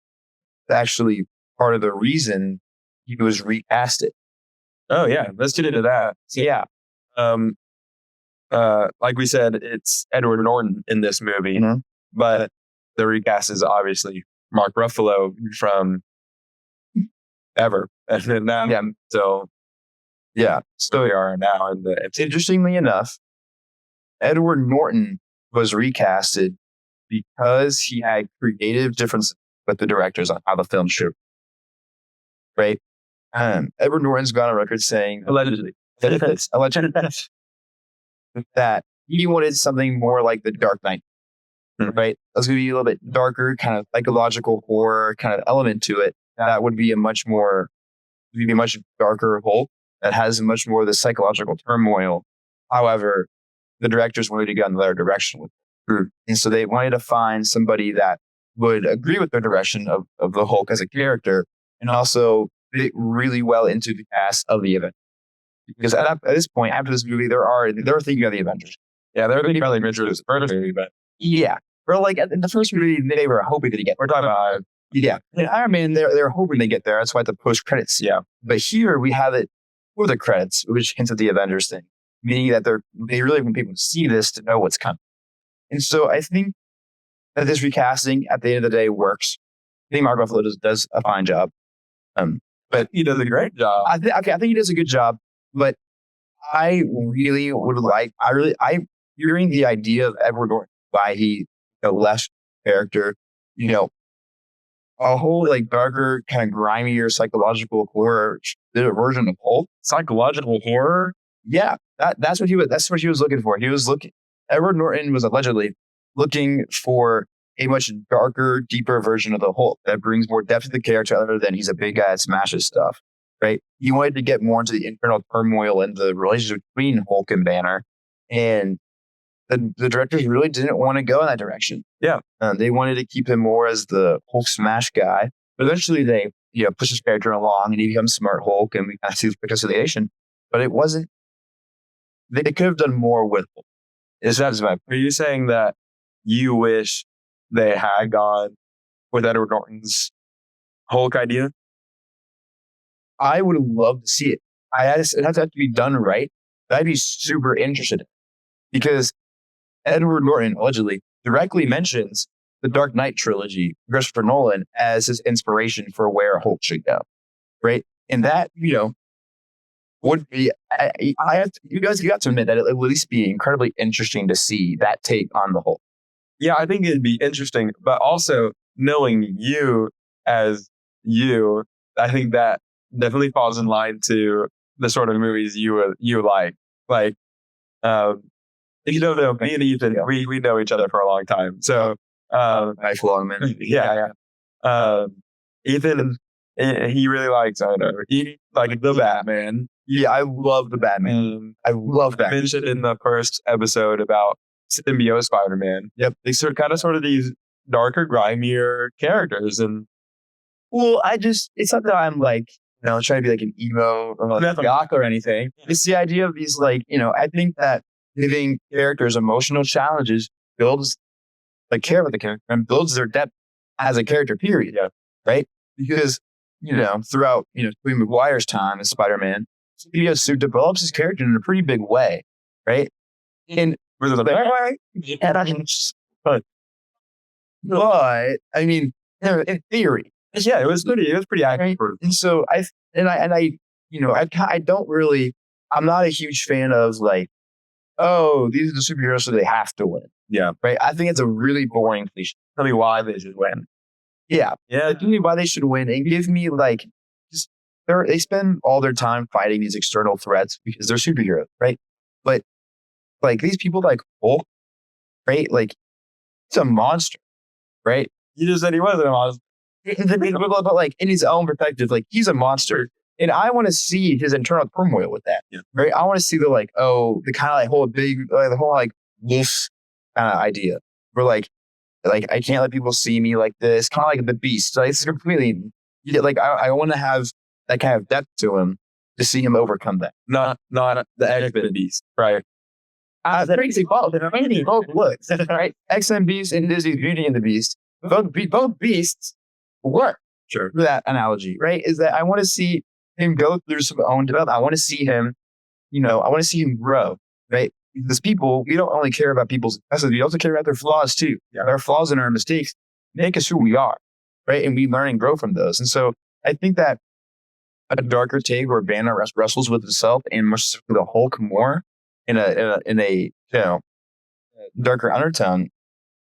is actually part of the reason he was recasted. Oh yeah. Let's get into that. So, yeah. Like we said, it's Edward Norton in this movie, mm-hmm. but the recast is obviously Mark Ruffalo from Ever. And then now, so we are now in the. Interestingly enough, Edward Norton was recasted because he had creative differences with the directors on how the film should. Right. Edward Norton's gone on record saying Allegedly that he wanted something more like The Dark Knight. Mm-hmm. Right. That's going to be a little bit darker, kind of psychological horror kind of element to it. That would be a much darker Hulk that has much more of the psychological turmoil. However, the directors wanted to go in the other direction with it. And so they wanted to find somebody that would agree with the direction of the Hulk as a character, and also fit really well into the cast of the Avengers. Because at this point, after this movie, they're thinking of the Avengers. Yeah, they're thinking about the Avengers first movie, but Yeah, or like in the first movie, they were hoping to get. we're talking about Yeah, in Iron Man, they're hoping they get there. That's why the post credits. yeah. But here we have it for the credits, which hints at the Avengers thing, meaning that they really want people to see this to know what's coming. And so I think that this recasting at the end of the day works. I think Mark Ruffalo does a fine job. But he does a great job. I think he does a good job, but I really would like, hearing the idea of Edward Norton, why he less character, a whole like darker, kind of grimier psychological horror version of Hulk. Psychological horror. Yeah, that's what he was looking for. Edward Norton was allegedly looking for a much darker, deeper version of the Hulk that brings more depth to the character other than he's a big guy that smashes stuff, right? He wanted to get more into the internal turmoil and the relationship between Hulk and Banner. And the directors really didn't want to go in that direction. Yeah. They wanted to keep him more as the Hulk smash guy. But eventually they push his character along and he becomes Smart Hulk and we kind of see the reconciliation. But it wasn't, they could have done more with Hulk. Are you saying that you wish they had gone with Edward Norton's Hulk idea? I would have loved to see it. It has to be done right. I'd be super interested in it. Because Edward Norton allegedly directly mentions the Dark Knight trilogy, Christopher Nolan, as his inspiration for where Hulk should go. Right? And that, would be, you got to admit that it would at least be incredibly interesting to see that take on the Hulk. Yeah, I think it'd be interesting, but also knowing you as you, I think that definitely falls in line to the sort of movies you like. Like, if you don't know, me and Ethan, we know each other for a long time. So, lifelong man. Yeah. Ethan, he really likes, the Batman. Yeah, I love the Batman. I love that. I mentioned in the first episode about symbiote Spider-Man. Yep. They sort of these darker, grimier characters. And it's not that I'm like, trying to be like an emo or like a jock or anything. It's the idea of these I think that giving characters emotional challenges builds care about the character and builds their depth as a character, period. Yeah. Right? Because, throughout, Tobey Maguire's time as Spider-Man, Studio develops his character in a pretty big way. Right? And but I mean, in theory, yeah, it was pretty accurate. And so I'm not a huge fan of like, oh, these are the superheroes, so they have to win. Yeah. Right. I think it's a really boring cliche. Tell me why they should win. Yeah. Yeah. Tell me why they should win and give me they spend all their time fighting these external threats because they're superheroes, right? But like these people like Hulk, right? Like it's a monster, right? You just said he wasn't a monster. But like in his own perspective, like he's a monster. And I want to see his internal turmoil with that. Yeah. Right. I want to see the kind of like whole big, the whole like wolf kind of idea where like I can't let people see me like this, kind of like the Beast. Like it's completely I want to have that kind of depth to him to see him overcome that. Not the X-Men Beast, right? The crazy ball. Both looks right. X-Men Beast and Disney's Beauty and the Beast. Both beasts work. Sure. For that analogy, right? Is that I want to see him go through some own development. I want to see him, I want to see him grow, right? Because people, we don't only care about people's successes, we also care about their flaws too. Yeah. Our flaws and our mistakes make us who we are, right? And we learn and grow from those. And so I think that a darker take where Banner wrestles with himself and much the Hulk more in a darker undertone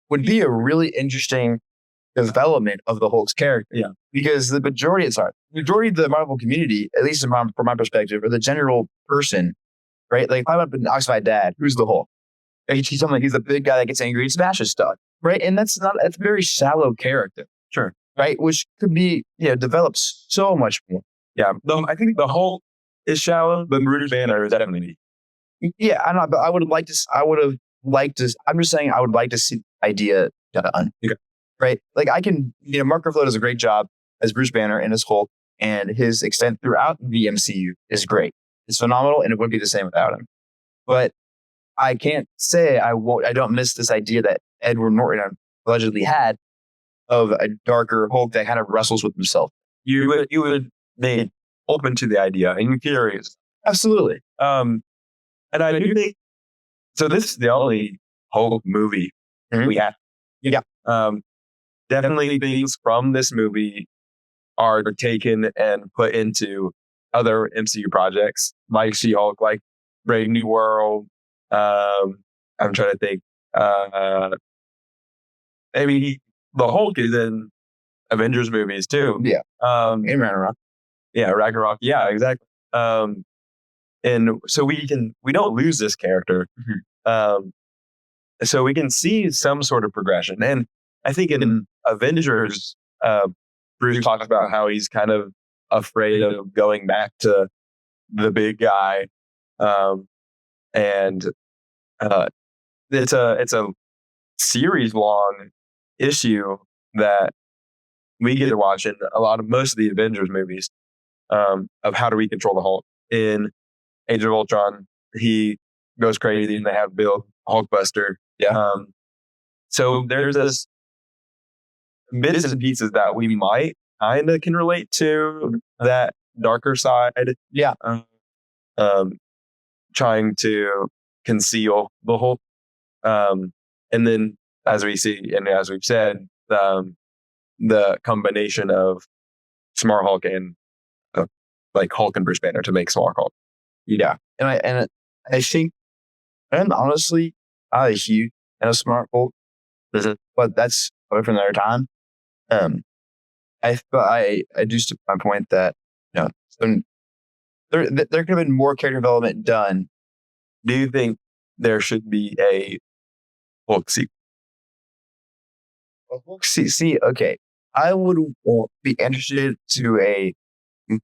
would be a really interesting development of the Hulk's character. Yeah. Because the majority of the Marvel community, at least from my perspective, or the general person, right? Like if I went up and asked my dad, who's the Hulk? He's something like he's the big guy that gets angry and smashes stuff. Right. And that's a very shallow character. Sure. Right. Which could be, developed so much more. Yeah. I think the Hulk is shallow, but Bruce Banner is definitely. Yeah, I know, but I'm just saying I would like to see the idea done. Okay. right? Like Mark Ruffalo does a great job as Bruce Banner and as Hulk, and his extent throughout the MCU is great. It's phenomenal, and it wouldn't be the same without him. But I can't say I don't miss this idea that Edward Norton allegedly had of a darker Hulk that kind of wrestles with himself. You would be open to the idea and curious. Absolutely. And I do think so. This is the only Hulk movie we have. Yeah. Definitely things from this movie are taken and put into other MCU projects like She-Hulk, like Brave New World. I'm trying to think. Maybe the Hulk is in Avengers movies too. Yeah. In Ragnarok. Yeah, Ragnarok. Yeah, exactly. And so we don't lose this character. So we can see some sort of progression. And I think in Avengers, Bruce talks about how he's kind of afraid of going back to the big guy. And it's a series long issue that we get to watch in most of the Avengers movies, of how do we control the Hulk. In Age of Ultron, he goes crazy and they have build Hulkbuster. Yeah. So there's this bits and pieces that we might kind of can relate to that darker side. Yeah. Trying to conceal the Hulk. And then as we see, and as we've said, the combination of Smart Hulk and like Hulk and Bruce Banner to make Smart Hulk. Yeah. And I think, and honestly, I huge and a Smart Hulk, but that's for another time. I do stick to my point that there could have been more character development done. Do you think there should be a Hulk sequel? Okay. I would be interested to a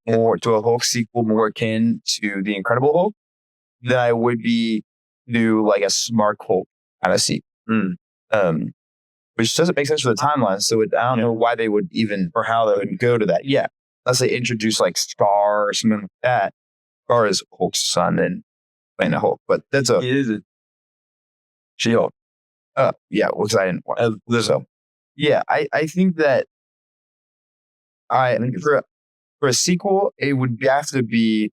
Hulk sequel more akin to the Incredible Hulk than I would be to like a Smart Hulk kind of sequel. Which doesn't make sense for the timeline. So I don't know why they would even, or how they would go to that. Yeah. Unless they introduce like Star or something like that. Star is Hulk's son and playing a Hulk, but that's She-Hulk. Yeah, because I didn't watch so. Yeah, I think that for a sequel, it would have to be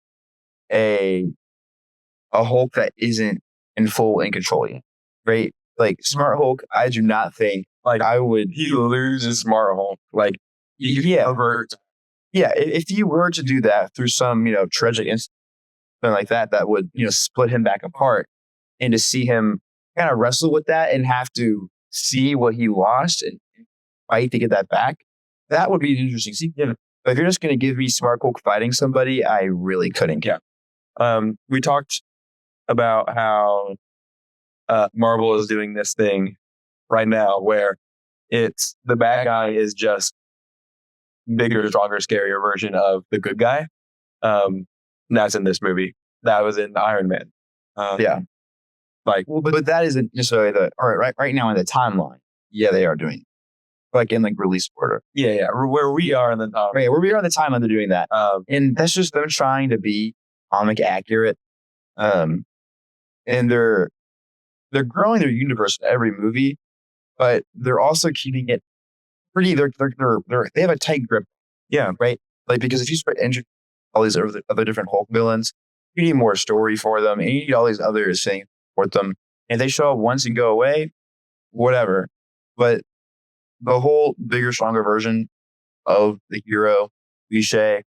a Hulk that isn't in full in control yet, right? Like Smart Hulk, I do not think I would. He loses Smart Hulk. Like if you were to do that through some tragic incident like that would split him back apart, and to see him kind of wrestle with that and have to see what he lost and fight to get that back, that would be an interesting scene. Yeah. But if you're just going to give me Smart Hulk fighting somebody, I really couldn't get. We talked about how Marvel is doing this thing right now where it's the bad guy is just bigger, stronger, scarier version of the good guy. That's in this movie. That was in Iron Man. Yeah. But that isn't necessarily right now in the timeline. Yeah, they are doing it. Like in release order. Yeah. Where we are in the timeline. Right, where we are in the timeline, they're doing that. And that's just them trying to be comic accurate. And they're growing their universe in every movie, but they're also keeping it pretty. They have a tight grip. Yeah. Right. Because if you start entering all these other different Hulk villains, you need more story for them, and you need all these others saying support them. And they show up once and go away, whatever. But the whole bigger, stronger version of the hero cliche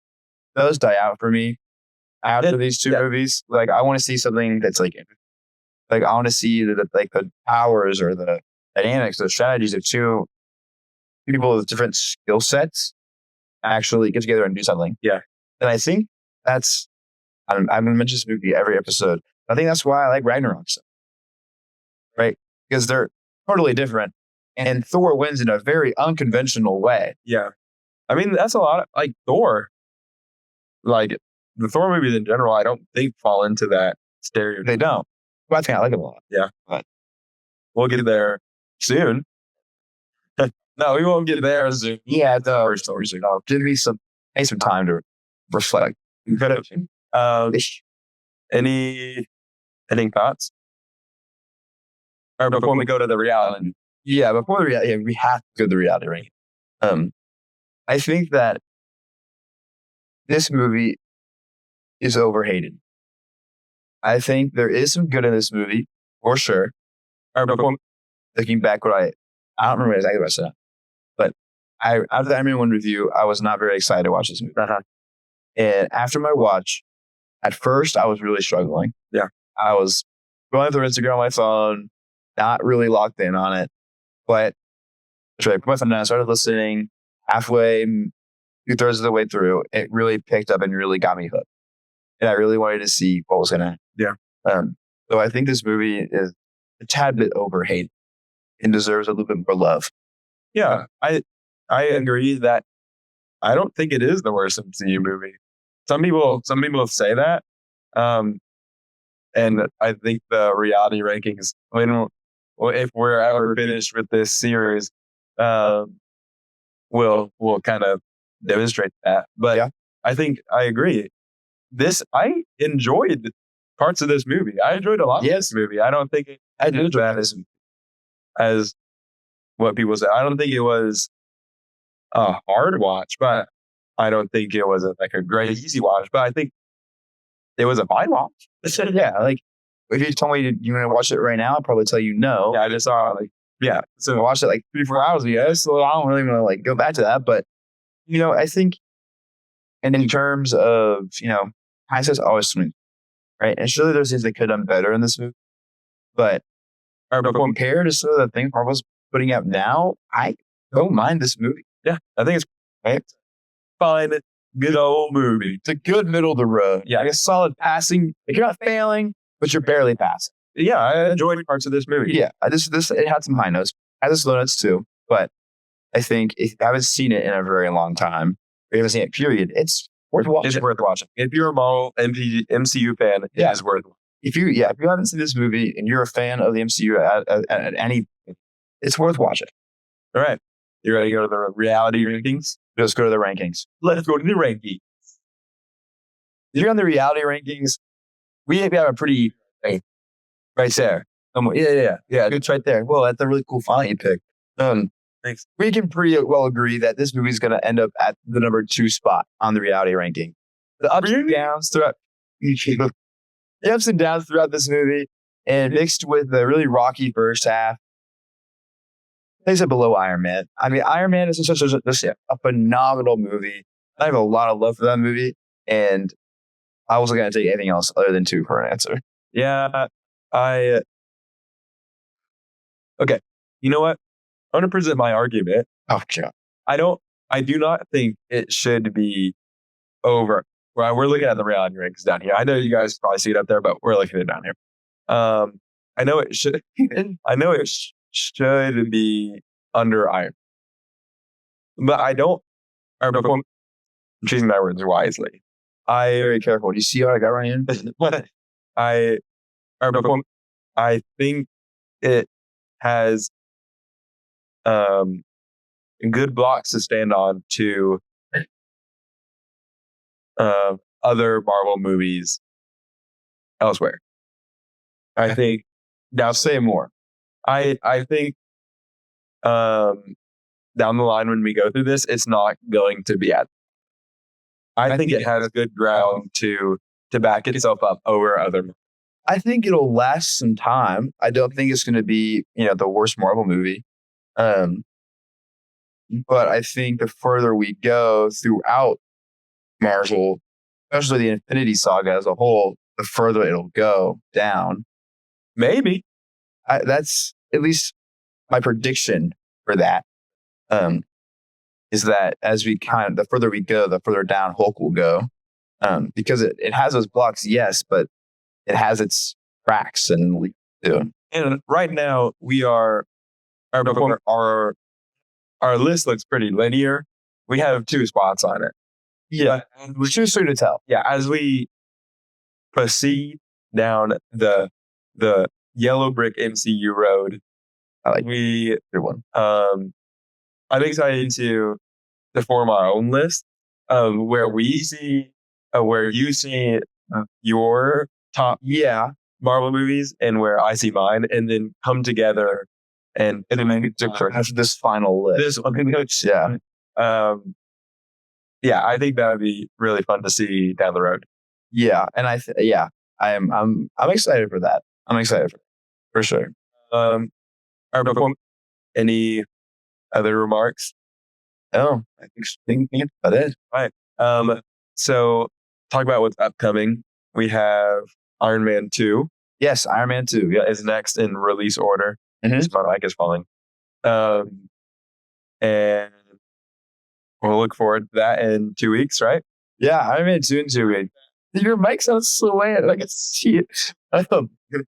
does die out for me after these two movies. I want to see something that's I want to see the powers or the dynamics, the strategies of two people with different skill sets actually get together and do something. Yeah. And I think that's, I'm going to mention this movie every episode. I think that's why I like Ragnarok so. Right? Because they're totally different. And Thor wins in a very unconventional way. Yeah. I mean, that's a lot of Thor. The Thor movies in general, I don't think fall into that stereotype. They don't. But I think I like them a lot. Yeah. But we'll get there soon. No, we won't get there soon. Yeah, the first stories. Give me some time to reflect. Any thoughts? Or before we go to the reality? Yeah, before the reality, we have to go to the reality ranking. I think that this movie is overhated. I think there is some good in this movie, for sure. Or before, Looking back, I don't remember exactly what I said, but after the Iron Man 1 review, I was not very excited to watch this movie. And after my watch, at first, I was really struggling. Yeah. I was going through Instagram on my phone, not really locked in on it. But I put my phone down, I started listening. Halfway, 2/3 of the way through, it really picked up and really got me hooked. And I really wanted to see what was going to happen. Yeah. So I think this movie is a tad bit overhated and deserves a little bit more love. Yeah, I agree that I don't think it is the worst MCU movie. Some people say that, and I think the reality rankings. If we're ever finished with this series, we'll kind of demonstrate that. But Yeah. I think I agree. I enjoyed parts of this movie. I enjoyed a lot of this movie. I don't think I did bad as what people say. I don't think it was a hard watch, but I don't think it was a great easy watch. But I think it was a fine watch. Yeah, like if you told me you want to watch it right now, I'd probably tell you no. Yeah, I just saw So I watched it like 3-4 hours ago, so I don't really want to go back to that. But I think, and in terms of hindsight's always swing, right? And surely there's things they could have done better in this movie, but compared to some of the things Marvel's putting out now, I don't mind this movie. Yeah, I think it's fine, good old movie. It's a good middle of the road. Yeah, like a solid passing. Like you're not failing, but you're barely passing. Yeah, I enjoyed parts of this movie. Yeah, this it had some high notes, had some low notes too. But I think if you haven't seen it in a very long time, or you haven't seen it, period, it's worth watching. It's worth watching. If you're a Marvel MCU fan, it is worth watching. If you haven't seen this movie and you're a fan of the MCU at any, it's worth watching. All right, you ready to go to the reality rankings? Let's go to the rankings. Let's go to the rankings. You're on the reality rankings. We have a pretty right there. Yeah. It's right there. Well, that's a really cool font you picked. Thanks. We can pretty well agree that this movie is going to end up at the number 2 spot on the reality ranking. The ups and downs throughout this movie, and mixed with the really rocky first half, place it below Iron Man. I mean, Iron Man is such a phenomenal movie. I have a lot of love for that movie, and I wasn't going to take anything else other than 2 for an answer. Yeah, okay. You know what? I'm going to present my argument. Oh, God. I do not think it should be over. Well, we're looking at the reality ranks down here. I know you guys probably see it up there, but we're looking at it down here. I know it should. I know it should be under Iron, but I don't. I'm choosing my words wisely. Very careful. Do you see what I got right here? I think it has good blocks to stand on to other Marvel movies elsewhere. I think now say more. I think down the line when we go through this, it's not going to be at. I think it has good ground to back itself up over other. I think it'll last some time. I don't think it's going to be the worst Marvel movie. But I think the further we go throughout Marvel, especially the Infinity Saga as a whole, the further it'll go down. Maybe. That's at least my prediction for that. Is that as we the further we go, the further down Hulk will go. Because it has those blocks, yes, but it has its cracks and And right now our list looks pretty linear. We have 2 spots on it. Yeah, which is soon to tell. Yeah, as we proceed down the yellow brick MCU road, I like good one. I'm excited to form our own list of where we see, where you see your top Marvel movies and where I see mine, and then come together and then make it That's this final list. this one. Yeah. I think that would be really fun to see down the road. Yeah. And I'm excited for that. I'm excited for sure. Any other remarks? Oh, I think about it. Right. So talk about what's upcoming. We have Iron Man 2. Yes, Iron Man 2. Yeah. Is next in release order. Mhm. My mic is falling. And we'll look forward to that in 2 weeks, right? Yeah, Iron Man 2 in 2 weeks. Your mic sounds so loud. I can see it.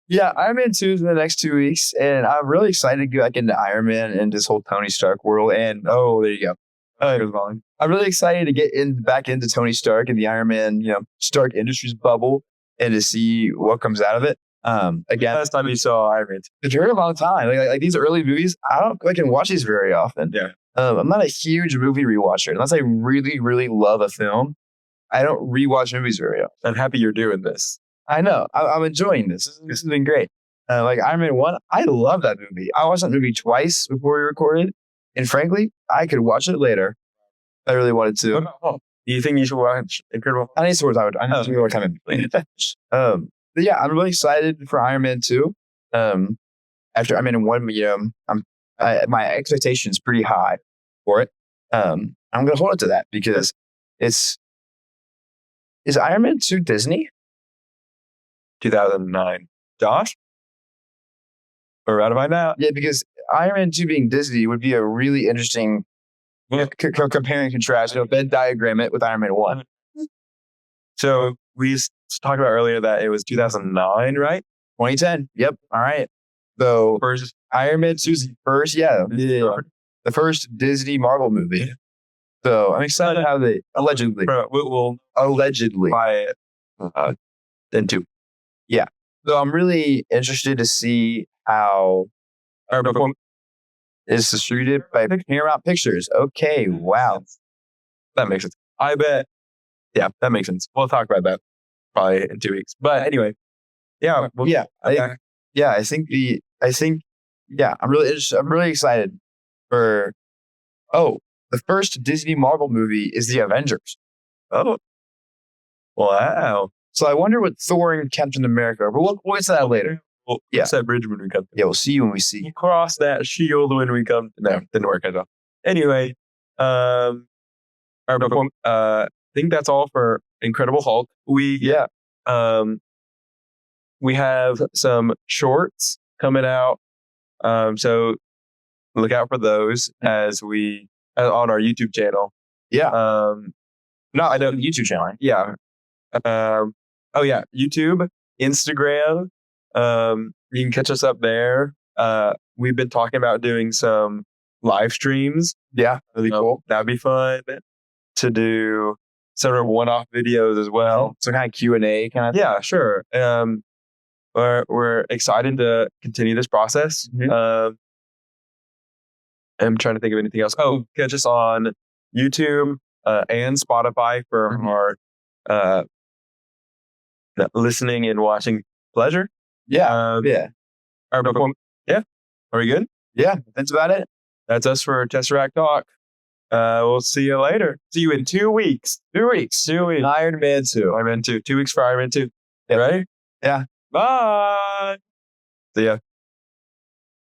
Yeah, Iron Man 2 is in the next 2 weeks, and I'm really excited to get back into Iron Man and this whole Tony Stark world. And there you go. I'm really excited to get back into Tony Stark and the Iron Man, Stark Industries bubble, and to see what comes out of it. Again, last time you saw Iron Man 2? It's a very long time. Like these early movies, I can watch these very often. Yeah. I'm not a huge movie rewatcher unless I really, really love a film. I don't rewatch movies very often. I'm happy you're doing this. I know. I'm enjoying this. This has been great. Like Iron Man 1, I love that movie. I watched that movie twice before we recorded. And frankly, I could watch it later. I really wanted to. Do you think you should watch Incredible? I need to more time. But yeah, I'm really excited for Iron Man 2. After Iron Man 1, my expectation is pretty high for it. I'm going to hold it to that because is Iron Man 2 Disney? 2009. Josh? Or out of my now? Yeah, because Iron Man 2 being Disney would be a really interesting compare and contrast. Venn diagram it with Iron Man 1. So we talked about earlier that it was 2009, right? 2010. Yep. All right. So First Iron Man 2's first, the first Disney Marvel movie. So I'm excited how they allegedly buy it then 2. Yeah. So I'm really interested to see how it's distributed by Paramount Pictures. Okay. Wow. That makes sense. I bet. Yeah, that makes sense. We'll talk about that probably in 2 weeks. But anyway, yeah. I'm really interested. I'm really excited for. Oh, the first Disney Marvel movie is The Avengers. Oh, wow. So I wonder what Thor and Captain America are. But we'll get to that later. Well, cross that bridge when we come. Yeah, we'll see you when we see. You cross that shield when we come. No, didn't work at all. Anyway, I think that's all for Incredible Hulk. We have some shorts coming out. So look out for those as we on our YouTube channel. Yeah. No, I know YouTube channel. Yeah. YouTube, Instagram. You can catch us up there. We've been talking about doing some live streams. Yeah, really cool. That'd be fun to do. Sort of one-off videos as well. So kind of Q&A kind of. Yeah, sure. We're excited to continue this process. Mm-hmm. I'm trying to think of anything else. Oh, catch us on YouTube and Spotify for our listening and watching pleasure. Yeah. Are we good? Yeah, that's about it. That's us for Tesseract Talk. We'll see you later. See you in 2 weeks. 2 weeks. Iron Man 2. Iron Man 2. 2 weeks for Iron Man 2. Yep. Ready? Yeah. Bye. See ya.